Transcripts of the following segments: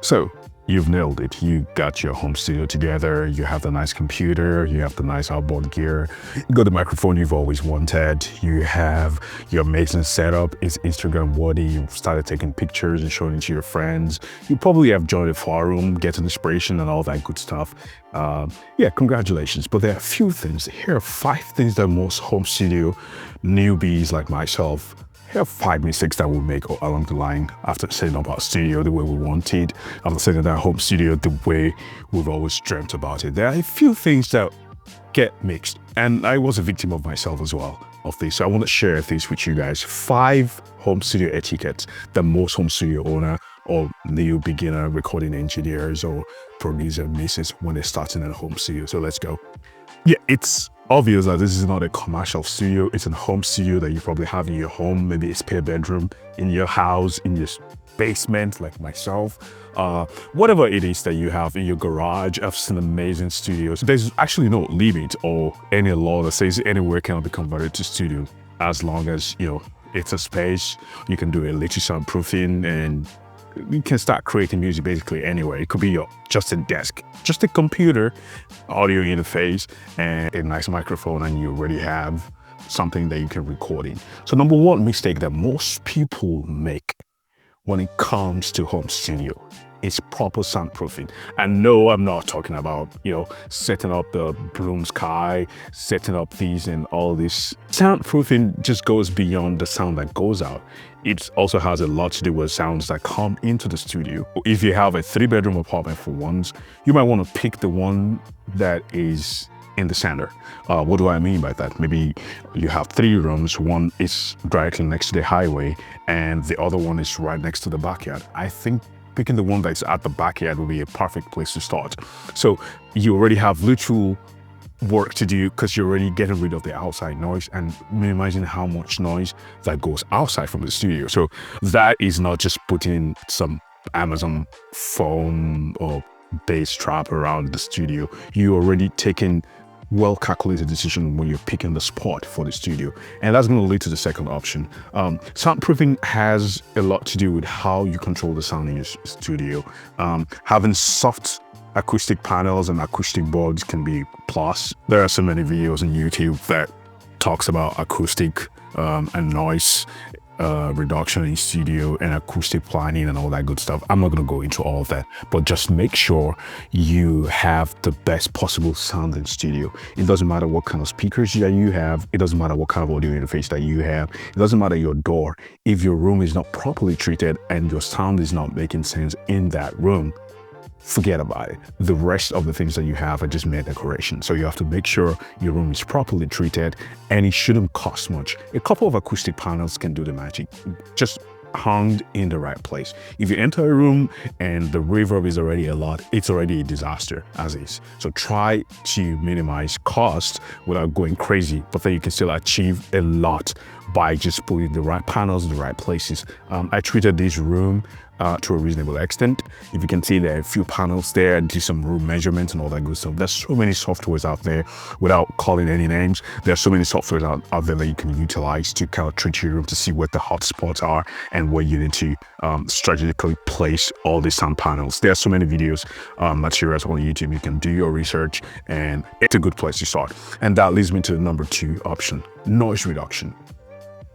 So you've nailed it. You got your home studio together. You have the nice computer. You have the nice outboard gear. You got the microphone you've always wanted. You have your amazing setup. It's Instagram worthy. You've started taking pictures and showing it to your friends. You probably have joined a forum, getting inspiration and all that good stuff. Yeah, congratulations. But there are a few things. Here are 5 things that most home studio newbies like myself, here are 5 mistakes that we'll make along the line after setting up our studio the way we want it, after setting up our home studio the way we've always dreamt about it. There are a few things that get mixed, and I was a victim of myself as well of this. So I want to share this with you guys. 5 home studio etiquettes that most home studio owner or new beginner recording engineers or producer misses when they're starting at a home studio. So let's go. Yeah, it's obvious that this is not a commercial studio. It's a home studio that you probably have in your home, maybe a spare bedroom in your house, in your basement, like myself. Whatever it is that you have in your garage. I've seen amazing studios. There's actually no limit or any law that says anywhere can be converted to studio, as long as, you know, it's a space. You can do a little soundproofing and you can start creating music basically anywhere. It could be just a desk, just a computer, audio interface, and a nice microphone, and you already have something that you can record in. So number 1 mistake that most people make when it comes to home studio is proper soundproofing. And no, I'm not talking about, you know, setting up the blue sky, setting up these and all this. Soundproofing just goes beyond the sound that goes out. It also has a lot to do with sounds that come into the studio. If you have a 3-bedroom apartment for once, you might want to pick the one that is in the center. What do I mean by that? Maybe you have 3 rooms. One is directly next to the highway and the other one is right next to the backyard. I think picking the one that's at the backyard will be a perfect place to start. So you already have little work to do because you're already getting rid of the outside noise and minimizing how much noise that goes outside from the studio. So that is not just putting some Amazon foam or bass trap around the studio. You already taking well-calculated decision when you're picking the spot for the studio. And that's going to lead to the second option. Soundproofing has a lot to do with how you control the sound in your studio. Having soft acoustic panels and acoustic boards can be plus. There are so many videos on YouTube that talks about acoustic and noise reduction in studio and acoustic planning and all that good stuff. I'm not going to go into all of that, but just make sure you have the best possible sound in studio. It doesn't matter what kind of speakers that you have. It doesn't matter what kind of audio interface that you have. It doesn't matter your door. If your room is not properly treated and your sound is not making sense in that room, forget about it. The rest of the things that you have are just mere decoration. So you have to make sure your room is properly treated and it shouldn't cost much. A couple of acoustic panels can do the magic, just hung in the right place. If you enter a room and the reverb is already a lot, it's already a disaster as is. So try to minimize cost without going crazy, but then you can still achieve a lot by just putting the right panels in the right places. I treated this room to a reasonable extent. If you can see, there are a few panels there, do some room measurements and all that good stuff. There's so many softwares out there, without calling any names. There are so many softwares out there that you can utilize to kind of treat your room to see what the hot spots are and where you need to strategically place all these sound panels. There are so many videos, materials on YouTube. You can do your research and it's a good place to start. And that leads me to the number 2 option, noise reduction.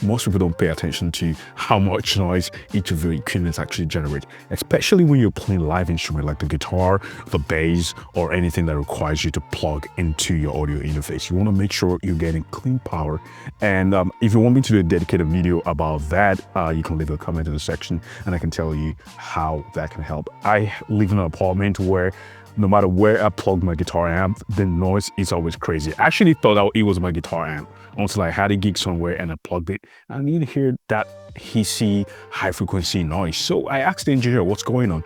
Most people don't pay attention to how much noise each of your equipment actually generates, especially when you're playing live instrument like the guitar, the bass, or anything that requires you to plug into your audio interface. You want to make sure you're getting clean power. And if you want me to do a dedicated video about that, you can leave a comment in the section and I can tell you how that can help. I live in an apartment where no matter where I plug my guitar amp, the noise is always crazy. I actually thought it was my guitar amp until I had a gig somewhere and I plugged it. And you hear that hissy, high frequency noise. So I asked the engineer, what's going on?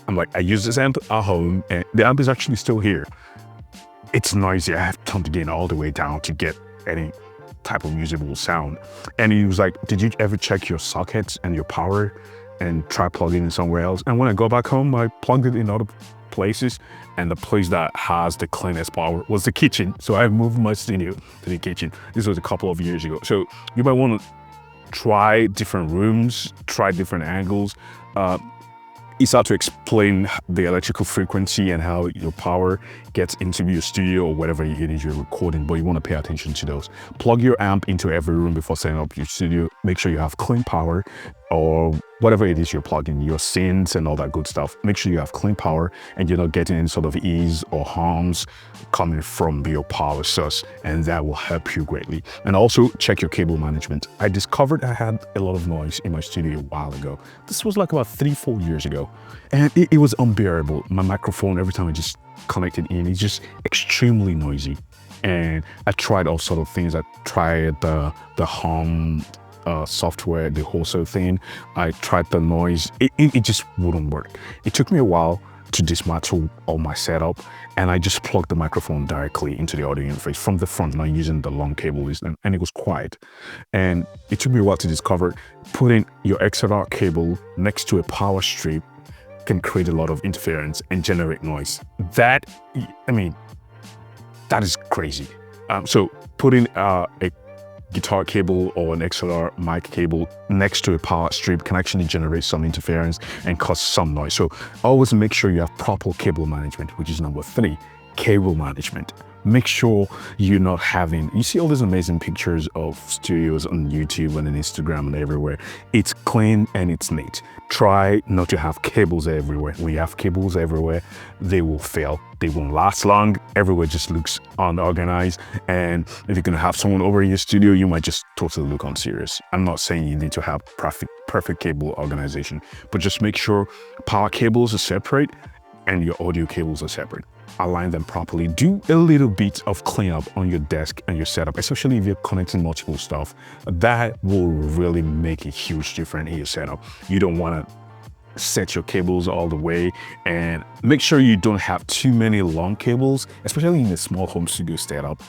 I'm like, I use this amp at home and the amp is actually still here. It's noisy. I have to turn the gain all the way down to get any type of usable sound. And he was like, did you ever check your sockets and your power and try plugging in somewhere else? And when I go back home, I plugged it in other places, and the place that has the cleanest power was the kitchen. So I moved my studio to the kitchen. This was a couple of years ago. So you might want to try different rooms, try different angles. It's hard to explain the electrical frequency and how your power gets into your studio or whatever it is you're recording, but you want to pay attention to those. Plug your amp into every room before setting up your studio. Make sure you have clean power, or whatever it is you're plugging, your synths and all that good stuff. Make sure you have clean power and you're not getting any sort of ease or harms coming from your power source, and that will help you greatly. And also check your cable management. I discovered I had a lot of noise in my studio a while ago. This was like about 3-4 years ago, and it was unbearable. My microphone, every time I just connected in, it's just extremely noisy. And I tried all sort of things. I tried the hum software, the wholesale thing. I tried the noise. It just wouldn't work. It took me a while to dismantle all my setup, and I just plugged the microphone directly into the audio interface from the front, not using the long cables, and it was quiet. And it took me a while to discover putting your XLR cable next to a power strip can create a lot of interference and generate noise. That, I mean, that is crazy. So putting a guitar cable or an XLR mic cable next to a power strip can actually generate some interference and cause some noise. So always make sure you have proper cable management, which is number 3, cable management. Make sure you're not having, you see all these amazing pictures of studios on YouTube and on Instagram and everywhere. It's clean and it's neat. Try not to have cables everywhere. When you have cables everywhere, they will fail. They won't last long. Everywhere just looks unorganized. And if you're gonna have someone over in your studio, you might just totally look unserious. I'm not saying you need to have perfect cable organization, but just make sure power cables are separate and your audio cables are separate. Align them properly. Do a little bit of cleanup on your desk and your setup, especially if you're connecting multiple stuff. That will really make a huge difference in your setup. You don't want to set your cables all the way, and make sure you don't have too many long cables, especially in a small home studio setup.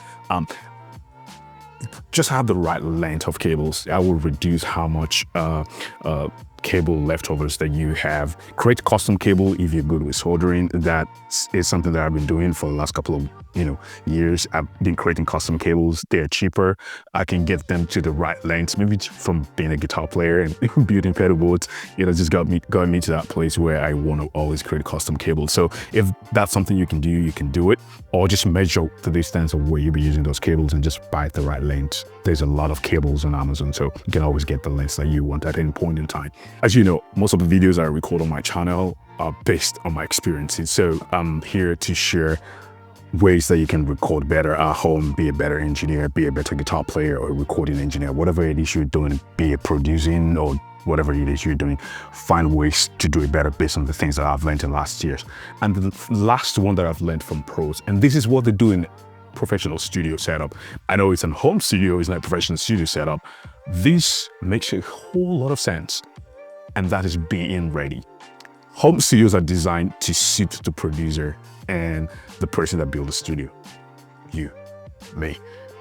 Just have the right length of cables. That will reduce how much cable leftovers that you have. Create custom cable if you're good with soldering. That is something that I've been doing for the last couple of years. I've been creating custom cables. They're cheaper. I can get them to the right length, maybe from being a guitar player and building pedal boards. Just got me to that place where I want to always create custom cables. So if that's something you can do, you can do it, or just measure the distance of where you'll be using those cables and just buy the right length. There's a lot of cables on Amazon, so you can always get the length that you want at any point in time. As you know, most of the videos I record on my channel are based on my experiences. So I'm here to share ways that you can record better at home, be a better engineer, be a better guitar player or recording engineer, whatever it is you're doing, be it producing or whatever it is you're doing, find ways to do it better based on the things that I've learned in last years. And the last one that I've learned from pros, and this is what they do in professional studio setup. I know it's a home studio, it's not a professional studio setup. This makes a whole lot of sense, and that is being ready. Home studios are designed to suit the producer and the person that built the studio. You, me.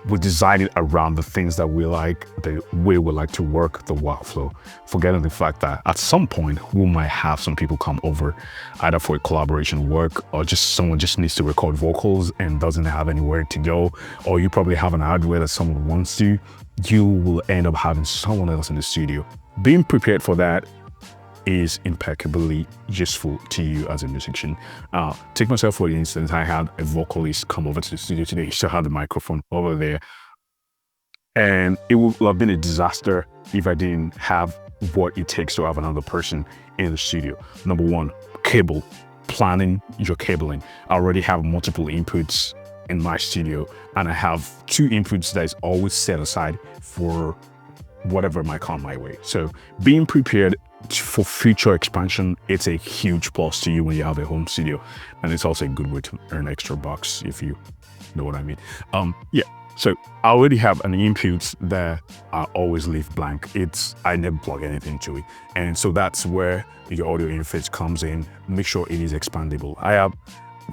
We design it around the things that we like, the way we like to work, the workflow, forgetting the fact that at some point we might have some people come over either for a collaboration work, or just someone just needs to record vocals and doesn't have anywhere to go, or you probably have an hardware that someone wants to. You will end up having someone else in the studio. Being prepared for that is impeccably useful to you as a musician. Take myself for instance. I had a vocalist come over to the studio today. He still had the microphone over there, and it would have been a disaster if I didn't have what it takes to have another person in the studio. Number 1, cable, planning your cabling. I already have multiple inputs in my studio, and I have 2 inputs that is always set aside for whatever might come my way. So being prepared for future expansion, it's a huge plus to you when you have a home studio, and it's also a good way to earn extra bucks, if you know what I mean. So I already have an input that I always leave blank. I never plug anything to it, and so that's where your audio interface comes in. Make sure it is expandable. I have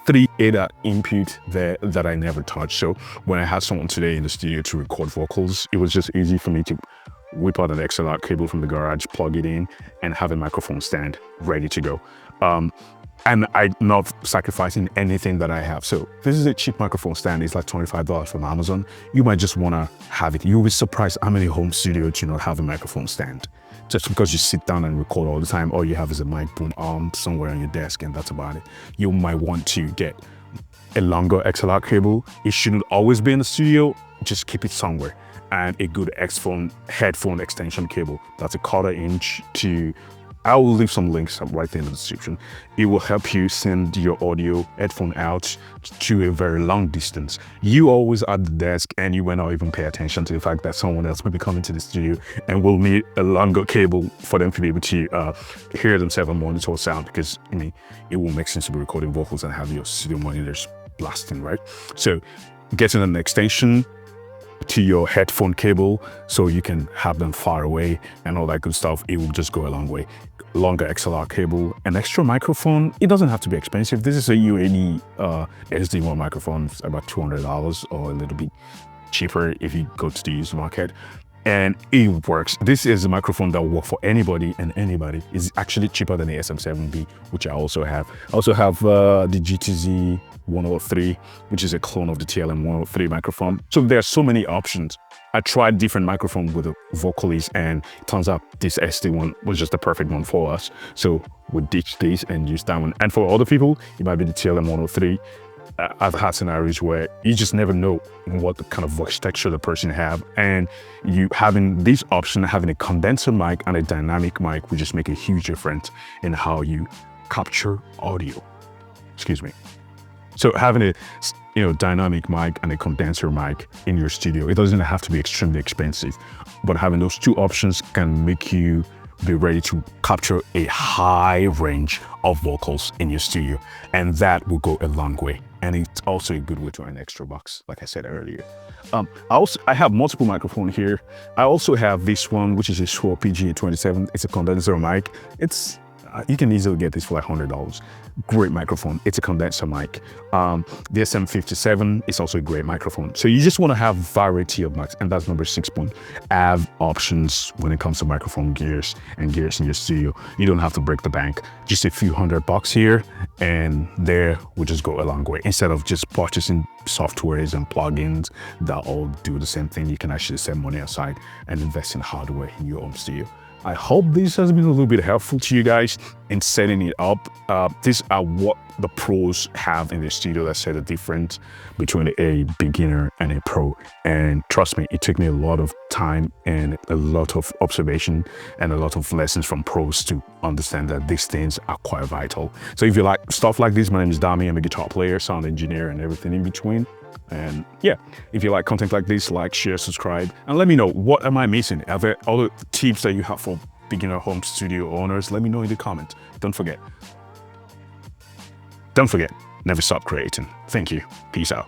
3 ADA input there that I never touch. So when I had someone today in the studio to record vocals, it was just easy for me to whip out an XLR cable from the garage, plug it in, and have a microphone stand ready to go. And I'm not sacrificing anything that I have. So this is a cheap microphone stand. It's like $25 from Amazon. You might just want to have it. You'll be surprised how many home studios do not have a microphone stand. just because you sit down and record all the time, all you have is a mic boom arm somewhere on your desk, and that's about it. You might want to get a longer XLR cable. It shouldn't always be in the studio. Just keep it somewhere. And a good headphone extension cable. That's a 1/4 inch to, I will leave some links right there in the description. It will help you send your audio headphone out to a very long distance. You always at the desk, and you will not even pay attention to the fact that someone else may be coming to the studio and will need a longer cable for them to be able to hear themselves and monitor sound, because I mean, it will make sense to be recording vocals and have your studio monitors blasting, right? So getting an extension to your headphone cable so you can have them far away and all that good stuff, it will just go a long way. Longer XLR cable, an extra microphone. It doesn't have to be expensive. This is a UAD SD1 microphone. It's about $200 or a little bit cheaper if you go to the used market, and it works. This is a microphone that will work for anybody and anybody. It's actually cheaper than the SM7B, which I also have. I also have the GTZ 103, which is a clone of the TLM 103 microphone. So there are so many options. I tried different microphones with a vocalist, and it turns out this SD one was just the perfect one for us. So we ditched this and used that one. And for other people, it might be the TLM 103. I've had scenarios where you just never know what kind of voice texture the person have, and you having this option, having a condenser mic and a dynamic mic, will just make a huge difference in how you capture audio. Excuse me. So having a dynamic mic and a condenser mic in your studio, it doesn't have to be extremely expensive, but having those two options can make you be ready to capture a high range of vocals in your studio, and that will go a long way. And it's also a good way to earn extra bucks, like I said earlier. I have multiple microphones here. I also have this one, which is a Shure PGA27. It's a condenser mic. You can easily get this for like $100. Great microphone. It's a condenser mic. The SM57 is also a great microphone. So you just want to have variety of mics, and that's number 6 point. Have options when it comes to microphone gears in your studio. You don't have to break the bank. Just a few $100 here and there will just go a long way. Instead of just purchasing softwares and plugins that all do the same thing, you can actually set money aside and invest in hardware in your home studio. I hope this has been a little bit helpful to you guys in setting it up. These are what the pros have in the studio that set the difference between a beginner and a pro. And trust me, it took me a lot of time and a lot of observation and a lot of lessons from pros to understand that these things are quite vital. So if you like stuff like this, my name is Dami. I'm a guitar player, sound engineer, and everything in between. And yeah, if you like content like this, like, share, subscribe, and let me know, what am I missing? Are there other tips that you have for beginner home studio owners? Let me know in the comments. Don't forget, never stop creating. Thank you. Peace out.